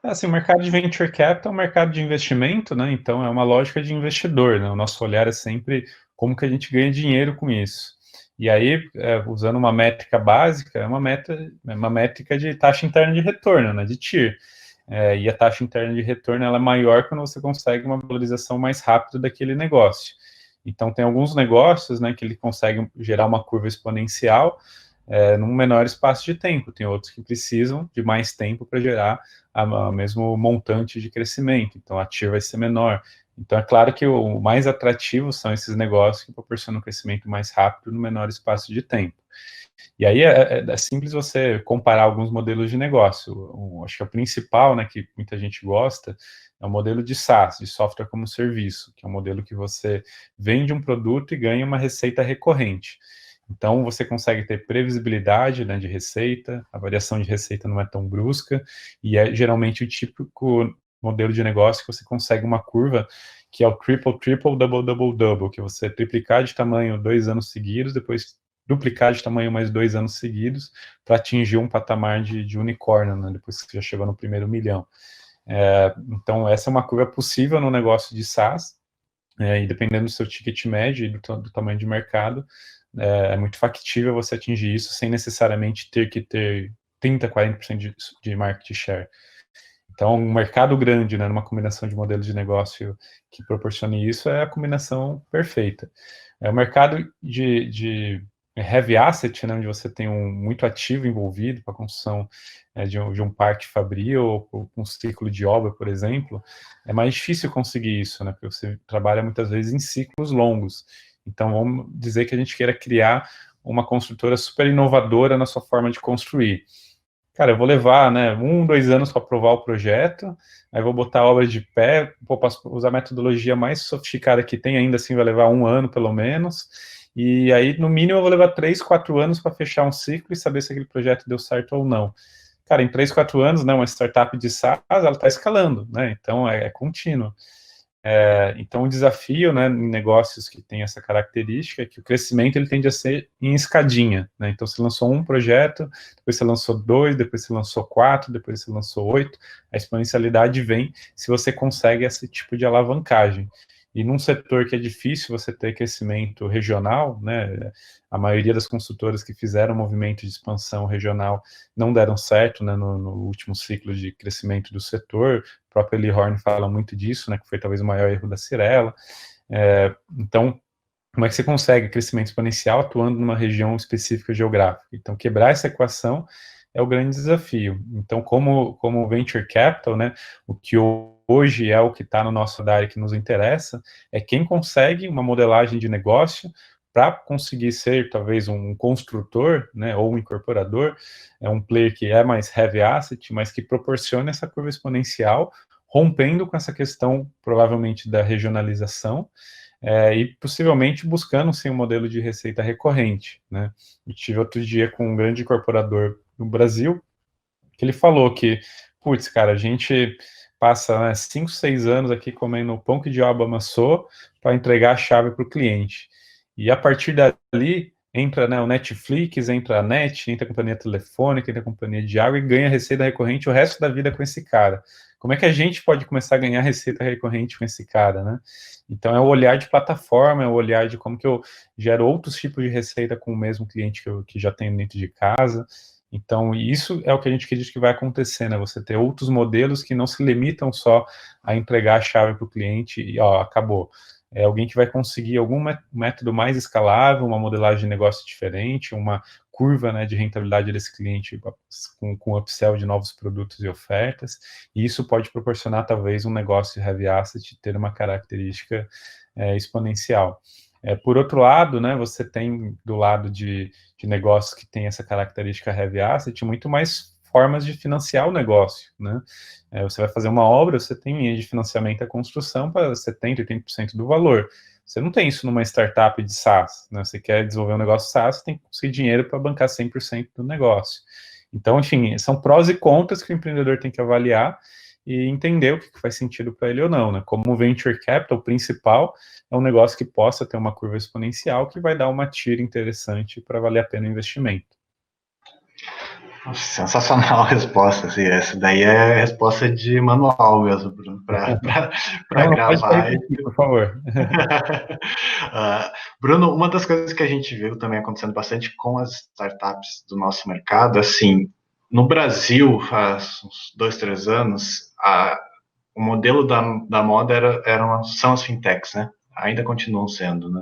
Assim, o mercado de venture capital é um mercado de investimento, né? Então é uma lógica de investidor, né? O nosso olhar é sempre como que a gente ganha dinheiro com isso. E aí, usando uma métrica básica, é uma métrica de taxa interna de retorno, né? De TIR. E a taxa interna de retorno ela é maior quando você consegue uma valorização mais rápida daquele negócio. Então, tem alguns negócios, né, que ele consegue gerar uma curva exponencial num menor espaço de tempo. Tem outros que precisam de mais tempo para gerar o mesmo montante de crescimento. Então, a TIR vai ser menor. Então, é claro que o mais atrativo são esses negócios que proporcionam um crescimento mais rápido no menor espaço de tempo. E aí é simples você comparar alguns modelos de negócio. Acho que o principal, né, que muita gente gosta, é o modelo de SaaS, de software como serviço, que é um modelo que você vende um produto e ganha uma receita recorrente. Então, você consegue ter previsibilidade, né, de receita, a variação de receita não é tão brusca, e é geralmente o típico modelo de negócio que você consegue uma curva que é o triple, double, double, double, que você triplicar de tamanho 2 anos seguidos, depois duplicar de tamanho mais 2 anos seguidos, para atingir um patamar de unicórnio, né, depois que você já chegou no primeiro milhão. Então, essa é uma curva possível no negócio de SaaS, e dependendo do seu ticket médio e do tamanho de mercado, é muito factível você atingir isso sem necessariamente ter que ter 30%, 40% de market share. Então, um mercado grande, né, numa combinação de modelos de negócio que proporcione isso, é a combinação perfeita. O mercado de heavy asset, né, onde você tem muito ativo envolvido para a construção de um parque fabril ou um ciclo de obra, por exemplo, é mais difícil conseguir isso, né, porque você trabalha muitas vezes em ciclos longos. Então, vamos dizer que a gente queira criar uma construtora super inovadora na sua forma de construir. Cara, eu vou levar, né, 1, 2 anos para aprovar o projeto, aí vou botar a obra de pé, posso usar a metodologia mais sofisticada que tem, ainda assim vai levar 1 ano, pelo menos, e aí, no mínimo, eu vou levar 3, 4 anos para fechar um ciclo e saber se aquele projeto deu certo ou não. Cara, em 3, 4 anos, né, uma startup de SaaS, ela está escalando, né, então é contínuo. Então, o desafio, né, em negócios que tem essa característica é que o crescimento ele tende a ser em escadinha, né? Então, você lançou um projeto, depois você lançou 2, depois você lançou 4, depois você lançou 8. A exponencialidade vem se você consegue esse tipo de alavancagem. E num setor que é difícil você ter crescimento regional, né? A maioria das consultoras que fizeram movimento de expansão regional não deram certo, né, no último ciclo de crescimento do setor. O próprio Eli Horn fala muito disso, né, que foi talvez o maior erro da Cirela. Então, como é que você consegue crescimento exponencial atuando numa região específica geográfica? Então, quebrar essa equação é o grande desafio. Então, como venture capital, né, o que hoje é o que está no nosso radar e que nos interessa, é quem consegue uma modelagem de negócio para conseguir ser talvez um construtor, né, ou um incorporador, um player que é mais heavy asset, mas que proporciona essa curva exponencial, rompendo com essa questão, provavelmente, da regionalização, e possivelmente buscando, sim, um modelo de receita recorrente, né. Eu tive outro dia com um grande incorporador no Brasil, que ele falou que, putz, cara, a gente passa, né, 5, 6 anos aqui comendo o pão que o diabo amassou para entregar a chave para o cliente. E a partir dali, entra, né, o Netflix, entra a NET, entra a companhia telefônica, entra a companhia de água e ganha receita recorrente o resto da vida com esse cara. Como é que a gente pode começar a ganhar receita recorrente com esse cara, né? Então, é o olhar de plataforma, é o olhar de como que eu gero outros tipos de receita com o mesmo cliente que já tenho dentro de casa. Então, isso é o que a gente acredita que vai acontecer, né? Você ter outros modelos que não se limitam só a entregar a chave para o cliente e, ó, acabou. É alguém que vai conseguir algum método mais escalável, uma modelagem de negócio diferente, uma curva, né, de rentabilidade desse cliente com upsell de novos produtos e ofertas, e isso pode proporcionar talvez um negócio de heavy asset ter uma característica exponencial. Por outro lado, né, você tem do lado de negócios que tem essa característica heavy asset, muito mais formas de financiar o negócio, né? Você vai fazer uma obra, você tem linha de financiamento à construção para 70%, 80% do valor. Você não tem isso numa startup de SaaS, né? Você quer desenvolver um negócio SaaS, você tem que conseguir dinheiro para bancar 100% do negócio. Então, enfim, são prós e contras que o empreendedor tem que avaliar e entender o que faz sentido para ele ou não, né? Como venture capital, o principal é um negócio que possa ter uma curva exponencial que vai dar uma tira interessante para valer a pena o investimento. Sensacional a resposta, assim, essa daí é a resposta de manual mesmo, Bruno, para gravar. Pode repetir, por favor. Bruno, uma das coisas que a gente viu também acontecendo bastante com as startups do nosso mercado, assim, no Brasil, faz uns 2, 3 anos, o modelo da moda são as fintechs, né? Ainda continuam sendo, né?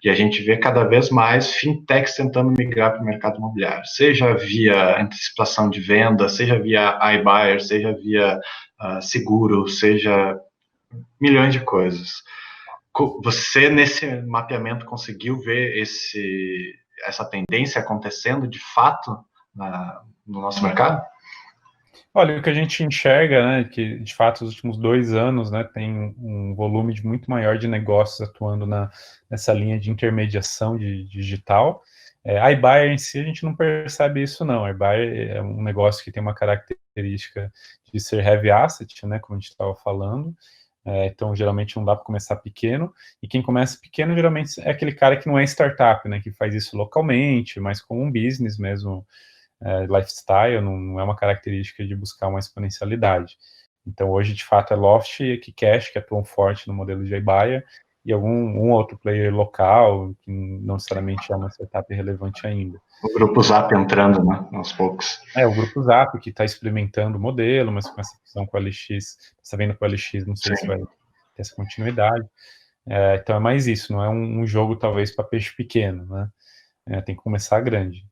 E a gente vê cada vez mais fintechs tentando migrar para o mercado imobiliário, seja via antecipação de venda, seja via iBuyer, seja via seguro, seja milhões de coisas. Você, nesse mapeamento, conseguiu ver essa tendência acontecendo de fato no nosso mercado? Olha, o que a gente enxerga, né, que de fato os últimos 2 anos, né, tem um volume muito maior de negócios atuando nessa linha de intermediação de digital. iBuyer em si a gente não percebe isso não. iBuyer é um negócio que tem uma característica de ser heavy asset, né, como a gente estava falando. Então geralmente não dá para começar pequeno. E quem começa pequeno geralmente é aquele cara que não é startup, né, que faz isso localmente, mas como um business mesmo. Lifestyle, não é uma característica de buscar uma exponencialidade. Então, hoje, de fato, é Loft e Kikash que atuam forte no modelo de iBuyer e um outro player local, que não necessariamente é uma startup relevante ainda. O grupo Zap entrando, né, aos poucos. O grupo Zap, que está experimentando o modelo, mas com essa fusão com a LX, está vendo com a LX, não sei se vai ter essa continuidade. Então, é mais isso, não é um jogo, talvez, para peixe pequeno, né? Tem que começar grande.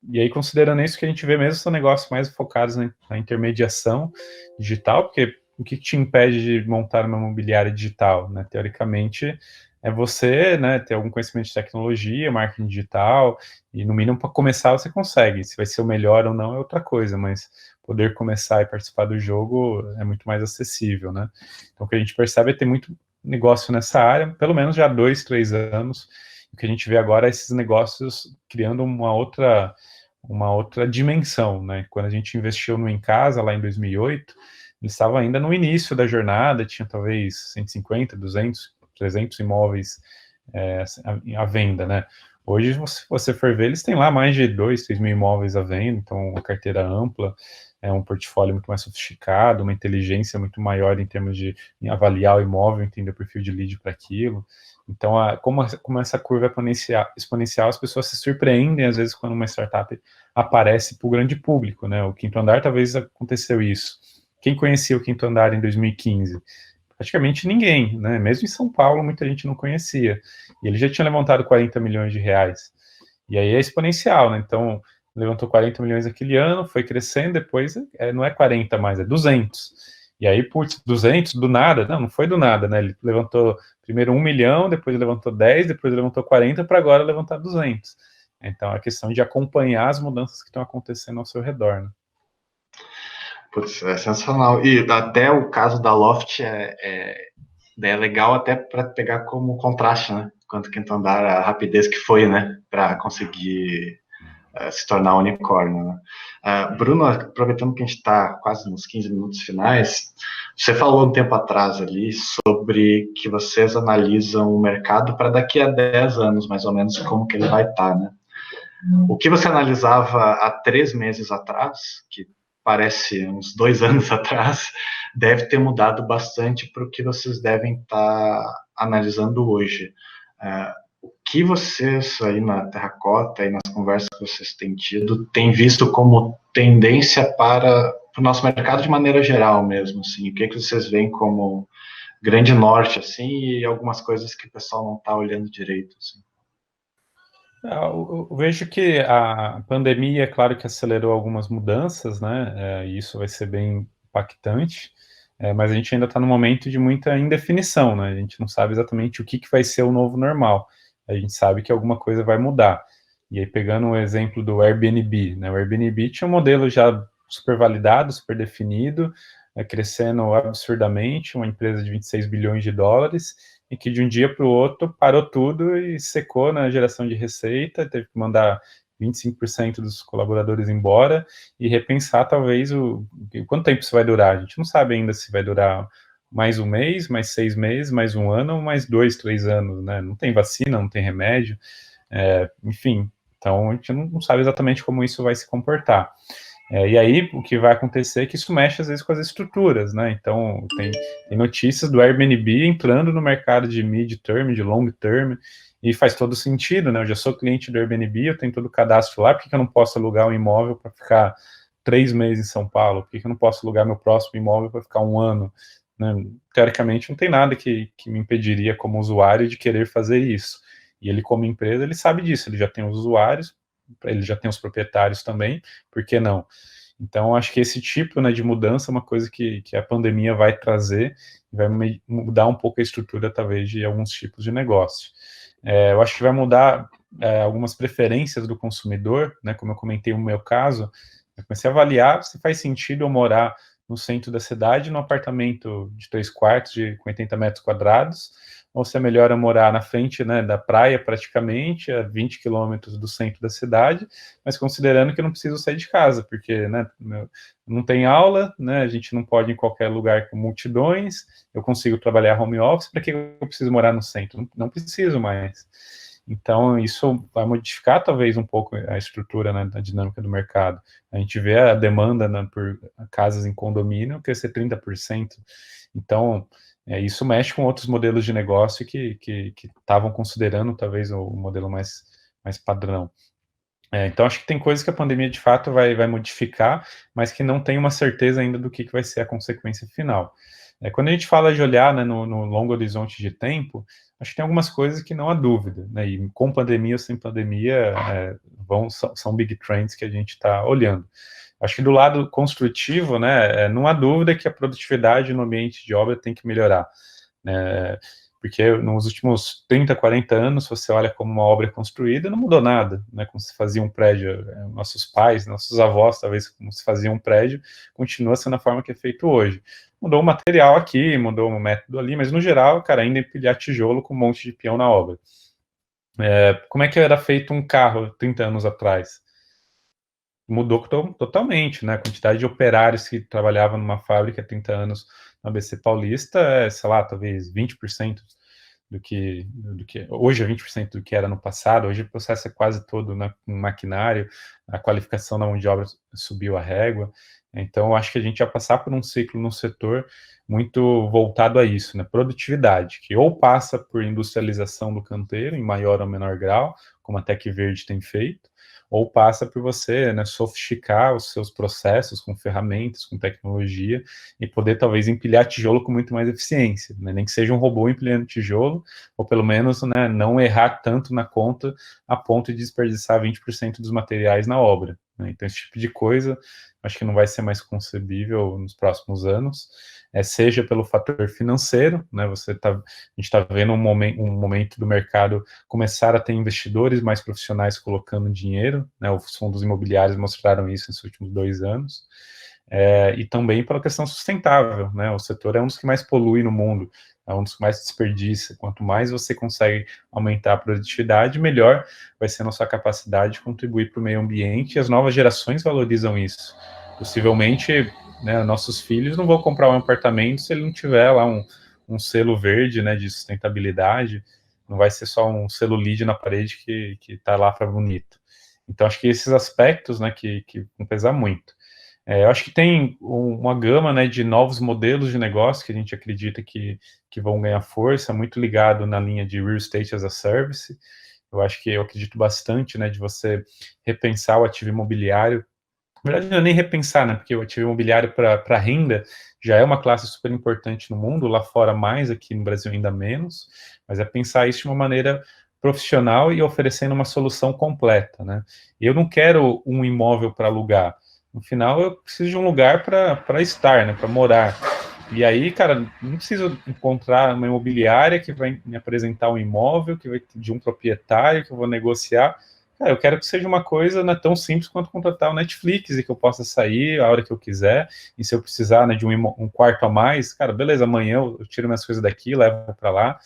E aí, considerando isso, que a gente vê mesmo são negócios mais focados na intermediação digital, porque o que te impede de montar uma imobiliária digital, né? Teoricamente, é você, né, ter algum conhecimento de tecnologia, marketing digital, e no mínimo para começar você consegue. Se vai ser o melhor ou não é outra coisa, mas poder começar e participar do jogo é muito mais acessível, né? Então, o que a gente percebe é ter muito negócio nessa área, pelo menos já há 2, 3 anos. O que a gente vê agora é esses negócios criando uma outra dimensão, né? Quando a gente investiu no Em Casa, lá em 2008, ele estava ainda no início da jornada, tinha talvez 150, 200, 300 imóveis à venda, né? Hoje, se você for ver, eles têm lá mais de 2, 3 mil imóveis à venda, então uma carteira ampla, um portfólio muito mais sofisticado, uma inteligência muito maior em termos de avaliar o imóvel, entender o perfil de lead para aquilo. Então, como essa curva é exponencial, as pessoas se surpreendem, às vezes, quando uma startup aparece para o grande público, né? O Quinto Andar, talvez aconteceu isso. Quem conhecia o Quinto Andar em 2015? Praticamente ninguém, né? Mesmo em São Paulo, muita gente não conhecia. E ele já tinha levantado 40 milhões de reais. E aí é exponencial, né? Então, levantou 40 milhões aquele ano, foi crescendo, depois não é 40 mais, é 200. E aí, putz, 200 do nada? Não foi do nada, né? Ele levantou primeiro 1 milhão, depois levantou 10, depois levantou 40, para agora levantar 200. Então, é questão de acompanhar as mudanças que estão acontecendo ao seu redor, né? Putz, é sensacional. E até o caso da Loft é legal até para pegar como contraste, né? Quanto Quinto Andar, a rapidez que foi, né? Para conseguir se tornar unicórnio, né? Bruno, aproveitando que a gente está quase nos 15 minutos finais, você falou um tempo atrás ali sobre que vocês analisam o mercado para daqui a 10 anos, mais ou menos, como que ele vai estar, né? O que você analisava há 3 meses atrás, que parece uns 2 anos atrás, deve ter mudado bastante para o que vocês devem estar analisando hoje. O que vocês aí na Terracota e nas conversas que vocês têm tido, têm visto como tendência para o nosso mercado de maneira geral mesmo, assim? O que vocês veem como grande norte, assim, e algumas coisas que o pessoal não está olhando direito, assim? Eu vejo que a pandemia, é claro que acelerou algumas mudanças, né? E isso vai ser bem impactante, mas a gente ainda está num momento de muita indefinição, né? A gente não sabe exatamente o que vai ser o novo normal. A gente sabe que alguma coisa vai mudar. E aí, pegando o exemplo do Airbnb, né? O Airbnb tinha um modelo já super validado, super definido, crescendo absurdamente, uma empresa de 26 bilhões de dólares, e que de um dia para o outro parou tudo e secou na geração de receita, teve que mandar 25% dos colaboradores embora e repensar talvez quanto tempo isso vai durar. A gente não sabe ainda se vai durar mais um mês, mais 6 meses, mais um ano ou mais 2, 3 anos, né? Não tem vacina, não tem remédio, enfim. Então a gente não sabe exatamente como isso vai se comportar. E aí, o que vai acontecer é que isso mexe, às vezes, com as estruturas, né? Então, tem notícias do Airbnb entrando no mercado de mid-term, de long-term, e faz todo sentido, né? Eu já sou cliente do Airbnb, eu tenho todo o cadastro lá, por que eu não posso alugar um imóvel para ficar 3 meses em São Paulo? Por que eu não posso alugar meu próximo imóvel para ficar um ano? Né? Teoricamente, não tem nada que me impediria, como usuário, de querer fazer isso. E ele, como empresa, ele sabe disso, ele já tem os usuários, ele já tem os proprietários também, por que não? Então, acho que esse tipo, né, de mudança é uma coisa que a pandemia vai trazer, vai mudar um pouco a estrutura, talvez, de alguns tipos de negócio. Eu acho que vai mudar algumas preferências do consumidor, né, como eu comentei no meu caso, eu comecei a avaliar se faz sentido eu morar no centro da cidade, num apartamento de 3 quartos, com 80 metros quadrados, ou se é melhor eu morar na frente, né, da praia, praticamente, a 20 quilômetros do centro da cidade, mas considerando que eu não preciso sair de casa, porque, né, não tem aula, né, a gente não pode ir em qualquer lugar com multidões, eu consigo trabalhar home office, para que eu preciso morar no centro? Não preciso mais. Então, isso vai modificar talvez um pouco a estrutura, né, da dinâmica do mercado. A gente vê a demanda, né, por casas em condomínio crescer 30%. Então, isso mexe com outros modelos de negócio que estavam considerando talvez o modelo mais padrão. Então, acho que tem coisas que a pandemia de fato vai modificar, mas que não tem uma certeza ainda do que vai ser a consequência final. Quando a gente fala de olhar, né, no longo horizonte de tempo, acho que tem algumas coisas que não há dúvida, né, e com pandemia ou sem pandemia, são big trends que a gente está olhando. Acho que do lado construtivo, né, não há dúvida que a produtividade no ambiente de obra tem que melhorar, né, porque nos últimos 30, 40 anos, você olha como uma obra construída, não mudou nada, né? Como se fazia um prédio, nossos pais, nossos avós, talvez, como se fazia um prédio, continua sendo a forma que é feito hoje. Mudou o material aqui, mudou o método ali, mas no geral, cara, ainda empilhar tijolo com um monte de peão na obra. Como é que era feito um carro 30 anos atrás? Mudou totalmente, né? A quantidade de operários que trabalhavam numa fábrica há 30 anos na ABC Paulista sei lá, talvez 20% do que hoje é 20% do que era no passado. Hoje o processo é quase todo, né, com maquinário, a qualificação da mão de obra subiu a régua. Então, eu acho que a gente vai passar por um ciclo no setor muito voltado a isso, né? Produtividade, que ou passa por industrialização do canteiro, em maior ou menor grau, como a Tec Verde tem feito, ou passa por você, né, sofisticar os seus processos com ferramentas, com tecnologia, e poder talvez empilhar tijolo com muito mais eficiência, né? Nem que seja um robô empilhando tijolo, ou pelo menos, né, não errar tanto na conta a ponto de desperdiçar 20% dos materiais na obra, né? Então, esse tipo de coisa, acho que não vai ser mais concebível nos próximos anos, seja pelo fator financeiro, né? A gente está vendo um momento do mercado começar a ter investidores mais profissionais colocando dinheiro, né? Os fundos imobiliários mostraram isso nesses últimos 2 anos, e também pela questão sustentável, né? O setor é um dos que mais polui no mundo, é um dos que mais desperdiça. Quanto mais você consegue aumentar a produtividade, melhor vai ser a nossa capacidade de contribuir para o meio ambiente, e as novas gerações valorizam isso. Possivelmente, né, nossos filhos não vão comprar um apartamento se ele não tiver lá um selo verde, né, de sustentabilidade. Não vai ser só um selo LEED na parede que está lá para bonito. Então, acho que esses aspectos, né, que vão pesar muito. Eu acho que tem uma gama, né, de novos modelos de negócio que a gente acredita que vão ganhar força, muito ligado na linha de Real Estate as a Service. Eu acredito bastante, né, de você repensar o ativo imobiliário. Na verdade, não é nem repensar, né, porque o ativo imobiliário para renda já é uma classe super importante no mundo, lá fora mais, aqui no Brasil ainda menos, mas é pensar isso de uma maneira profissional e oferecendo uma solução completa, né? Eu não quero um imóvel para alugar. No final, eu preciso de um lugar para estar, né? Para morar. E aí, cara, não preciso encontrar uma imobiliária que vai me apresentar um imóvel, que vai de um proprietário que eu vou negociar. Cara, eu quero que seja uma coisa, né, tão simples quanto contratar o Netflix e que eu possa sair a hora que eu quiser. E se eu precisar, né, de um quarto a mais, cara, beleza, amanhã eu tiro minhas coisas daqui, levo para lá.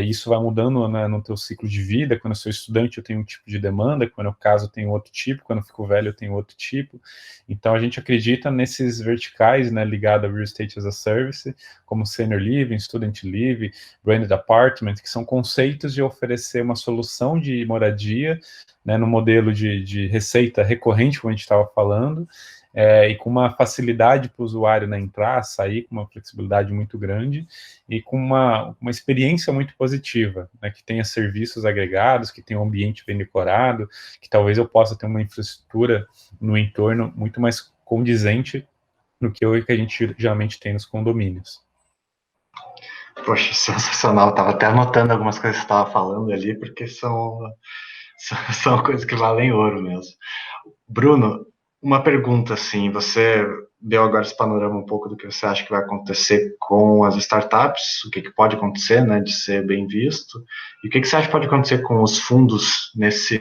Isso vai mudando, né, no teu ciclo de vida. Quando eu sou estudante, eu tenho um tipo de demanda. Quando eu caso, eu tenho outro tipo. Quando eu fico velho, eu tenho outro tipo. Então, a gente acredita nesses verticais, né, ligados a Real Estate as a Service, como Senior Living, Student Living, Branded Apartment, que são conceitos de oferecer uma solução de moradia, né, no modelo de receita recorrente, como a gente estava falando, e com uma facilidade para o usuário, né, entrar, sair, com uma flexibilidade muito grande e com uma experiência muito positiva, né, que tenha serviços agregados, que tenha um ambiente bem decorado, que talvez eu possa ter uma infraestrutura no entorno muito mais condizente do que o que a gente geralmente tem nos condomínios. Poxa, sensacional. Estava até anotando algumas coisas que você estava falando ali, porque são coisas que valem ouro mesmo. Bruno, uma pergunta assim, você deu agora esse panorama um pouco do que você acha que vai acontecer com as startups, o que pode acontecer, né, de ser bem visto, e o que você acha que pode acontecer com os fundos nesse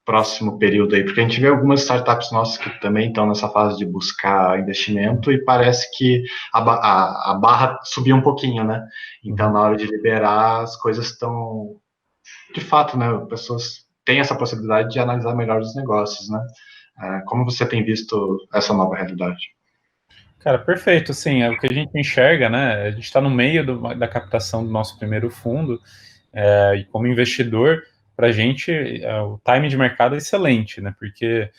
próximo período aí, porque a gente vê algumas startups nossas que também estão nessa fase de buscar investimento e parece que a barra subiu um pouquinho, né? Então, na hora de liberar, as coisas estão, de fato, né, pessoas têm essa possibilidade de analisar melhor os negócios, né? Como você tem visto essa nova realidade? Cara, perfeito. Assim, o que a gente enxerga, né? A gente está no meio da captação do nosso primeiro fundo, e como investidor, para a gente, o time de mercado é excelente, né? Porque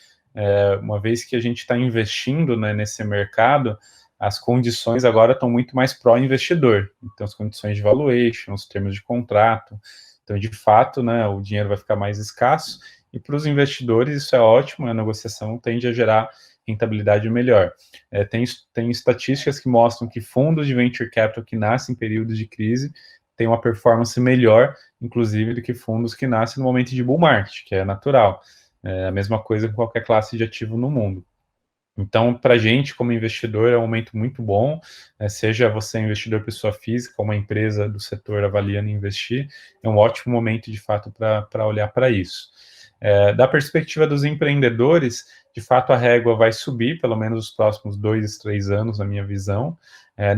uma vez que a gente está investindo, né, nesse mercado, as condições agora estão muito mais pró-investidor. Então, as condições de valuation, os termos de contrato. Então, de fato, né, o dinheiro vai ficar mais escasso. E para os investidores isso é ótimo, a negociação tende a gerar rentabilidade melhor. Tem estatísticas que mostram que fundos de venture capital que nascem em períodos de crise têm uma performance melhor, inclusive, do que fundos que nascem no momento de bull market, que é natural. É a mesma coisa com qualquer classe de ativo no mundo. Então, para a gente, como investidor, é um momento muito bom, seja você investidor pessoa física ou uma empresa do setor avaliando investir, é um ótimo momento, de fato, para olhar para isso. Da perspectiva dos empreendedores, de fato, a régua vai subir, pelo menos os próximos 2, 3 anos, na minha visão.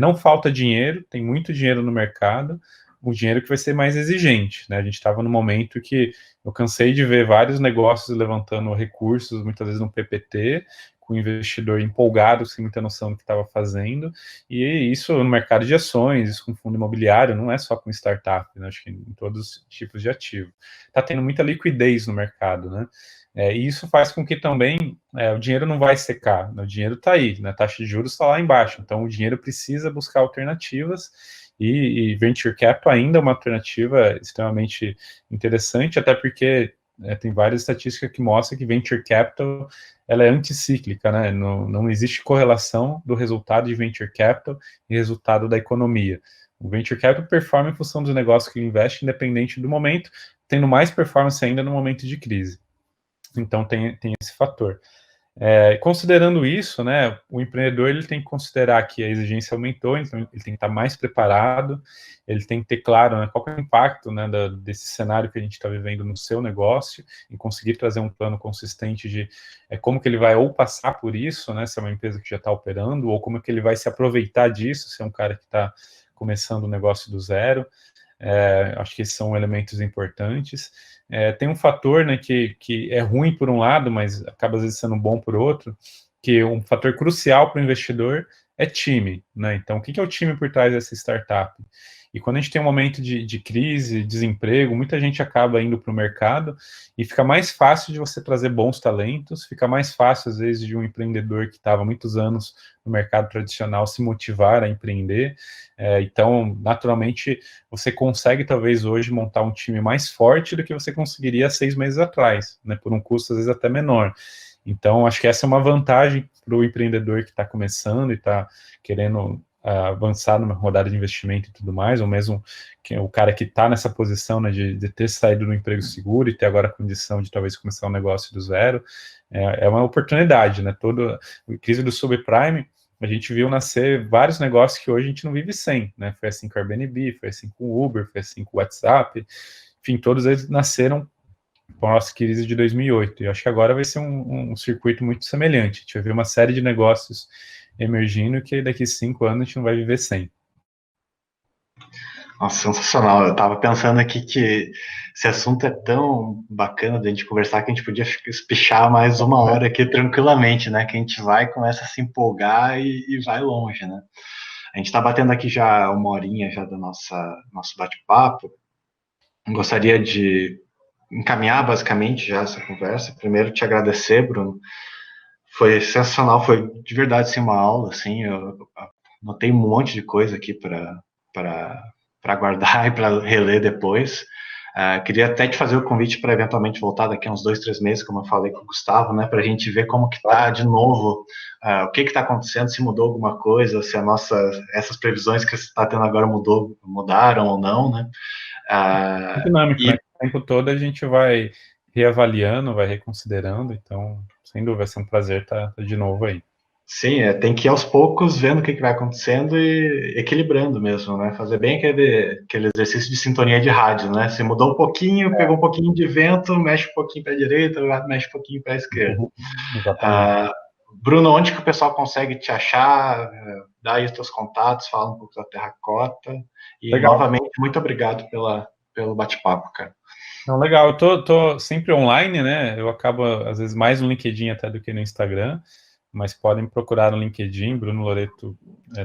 Não falta dinheiro, tem muito dinheiro no mercado, o dinheiro que vai ser mais exigente, né? A gente estava no momento que eu cansei de ver vários negócios levantando recursos, muitas vezes no PPT, com o investidor empolgado, sem muita noção do que estava fazendo, e isso no mercado de ações, isso com fundo imobiliário, não é só com startup, né? Acho que em todos os tipos de ativo. Está tendo muita liquidez no mercado, né? E isso faz com que também o dinheiro não vai secar, né? O dinheiro está aí, né? A taxa de juros está lá embaixo, então o dinheiro precisa buscar alternativas, e Venture Capital ainda é uma alternativa extremamente interessante, até porque tem várias estatísticas que mostram que Venture Capital ela é anticíclica, né? Não existe correlação do resultado de Venture Capital e resultado da economia. O Venture Capital performa em função dos negócios que investe, independente do momento, tendo mais performance ainda no momento de crise. Então tem esse fator. Considerando isso, né, o empreendedor ele tem que considerar que a exigência aumentou, então ele tem que estar mais preparado, ele tem que ter claro, né, qual é o impacto, né, desse cenário que a gente está vivendo no seu negócio, e conseguir trazer um plano consistente de como que ele vai ou passar por isso, né, se é uma empresa que já está operando, ou como que ele vai se aproveitar disso, se é um cara que está começando o negócio do zero. Acho que esses são elementos importantes. Tem um fator, né, que é ruim por um lado, mas acaba às vezes sendo bom por outro, que um fator crucial para o investidor é time, né? Então, o que é o time por trás dessa startup? E quando a gente tem um momento de crise, desemprego, muita gente acaba indo para o mercado e fica mais fácil de você trazer bons talentos, fica mais fácil, às vezes, de um empreendedor que estava muitos anos no mercado tradicional se motivar a empreender. Então, naturalmente, você consegue, talvez, hoje, montar um time mais forte do que você conseguiria 6 meses atrás, né, por um custo, às vezes, até menor. Então, acho que essa é uma vantagem para o empreendedor que está começando e está querendo avançar numa rodada de investimento e tudo mais, ou mesmo o cara que está nessa posição, né, de ter saído do emprego seguro e ter agora a condição de talvez começar um negócio do zero, é uma oportunidade, né? Toda a crise do subprime, a gente viu nascer vários negócios que hoje a gente não vive sem, né? Foi assim com o Airbnb, foi assim com o Uber, foi assim com o WhatsApp, enfim, todos eles nasceram pós-crise de 2008, e eu acho que agora vai ser um circuito muito semelhante, a gente vai ver uma série de negócios emergindo que daqui a 5 anos a gente não vai viver sem. Nossa, sensacional. Eu estava pensando aqui que esse assunto é tão bacana de a gente conversar que a gente podia espichar mais uma hora aqui tranquilamente, né? Que a gente vai, começa a se empolgar e vai longe, né? A gente está batendo aqui já uma horinha já do nosso bate-papo. Gostaria de encaminhar basicamente já essa conversa. Primeiro, te agradecer, Bruno. Foi sensacional, foi de verdade assim, uma aula. Assim, eu notei um monte de coisa aqui para guardar e para reler depois. Queria até te fazer o convite para eventualmente voltar daqui a uns 2, 3 meses, como eu falei com o Gustavo, né, para a gente ver como que está de novo, o que está acontecendo, se mudou alguma coisa, se essas previsões que você está tendo agora mudaram ou não, né? É dinâmico, né? O tempo todo a gente vai reavaliando, vai reconsiderando, então, sem dúvida, vai ser um prazer estar de novo aí. Sim, tem que ir aos poucos vendo o que vai acontecendo e equilibrando mesmo, né? Fazer bem aquele exercício de sintonia de rádio, né? Se mudou um pouquinho, pegou um pouquinho de vento, mexe um pouquinho para a direita, mexe um pouquinho para a esquerda. Exatamente. Bruno, onde que o pessoal consegue te achar? Dá aí os teus contatos, fala um pouco da Terracota. E, legal. Novamente, muito obrigado pelo bate-papo, cara. Não, legal, eu tô sempre online, né? Eu acabo, às vezes, mais no LinkedIn até do que no Instagram, mas podem procurar no LinkedIn, Bruno Loreto,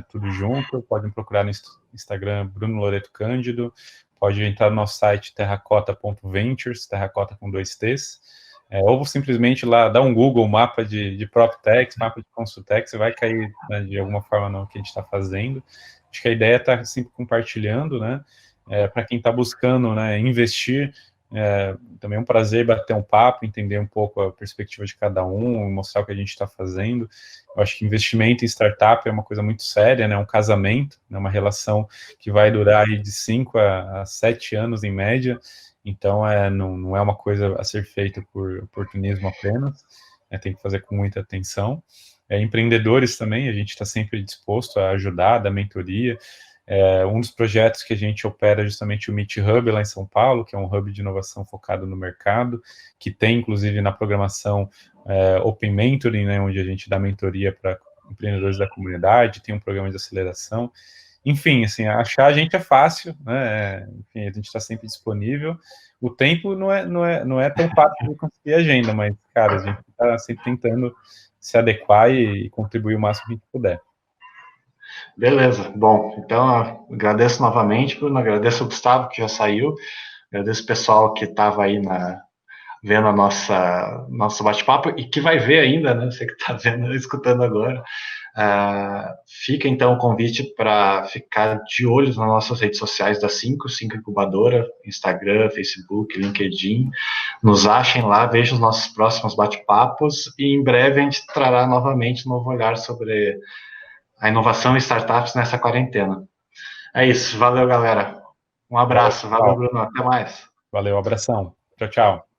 tudo junto, podem procurar no Instagram, Bruno Loreto Cândido, pode entrar no nosso site terracota.ventures, terracota com 2 T's, ou simplesmente lá dar um Google, mapa de PropTech, mapa de Consultech, você vai cair, né, de alguma forma no que a gente está fazendo. Acho que a ideia é estar sempre compartilhando, né? Para quem está buscando, né, investir, também é um prazer bater um papo, entender um pouco a perspectiva de cada um, mostrar o que a gente está fazendo. Eu acho que investimento em startup é uma coisa muito séria, né? Um casamento, né? Uma relação que vai durar aí de 5 a 7 anos em média. Então, não é uma coisa a ser feita por oportunismo apenas, tem que fazer com muita atenção. Empreendedores também, a gente está sempre disposto a ajudar, dar mentoria. Um dos projetos que a gente opera é justamente o Meet Hub lá em São Paulo, que é um hub de inovação focado no mercado, que tem, inclusive, na programação Open Mentoring, né, onde a gente dá mentoria para empreendedores da comunidade, tem um programa de aceleração. Enfim, assim, achar a gente é fácil, né? Enfim, a gente está sempre disponível. O tempo não é tão fácil de conseguir agenda, mas, cara, a gente está sempre tentando se adequar e contribuir o máximo que a gente puder. Beleza. Bom, então agradeço novamente, Bruno, agradeço o Gustavo, que já saiu, agradeço o pessoal que estava aí vendo nosso bate-papo e que vai ver ainda, né? Você que está vendo, escutando agora. Fica então o convite para ficar de olho nas nossas redes sociais da 5 Incubadora, Instagram, Facebook, LinkedIn. Nos achem lá, vejam os nossos próximos bate-papos e em breve a gente trará novamente um novo olhar sobre a inovação e startups nessa quarentena. É isso, valeu, galera. Um abraço, valeu, Bruno, até mais. Valeu, abração. Tchau, tchau.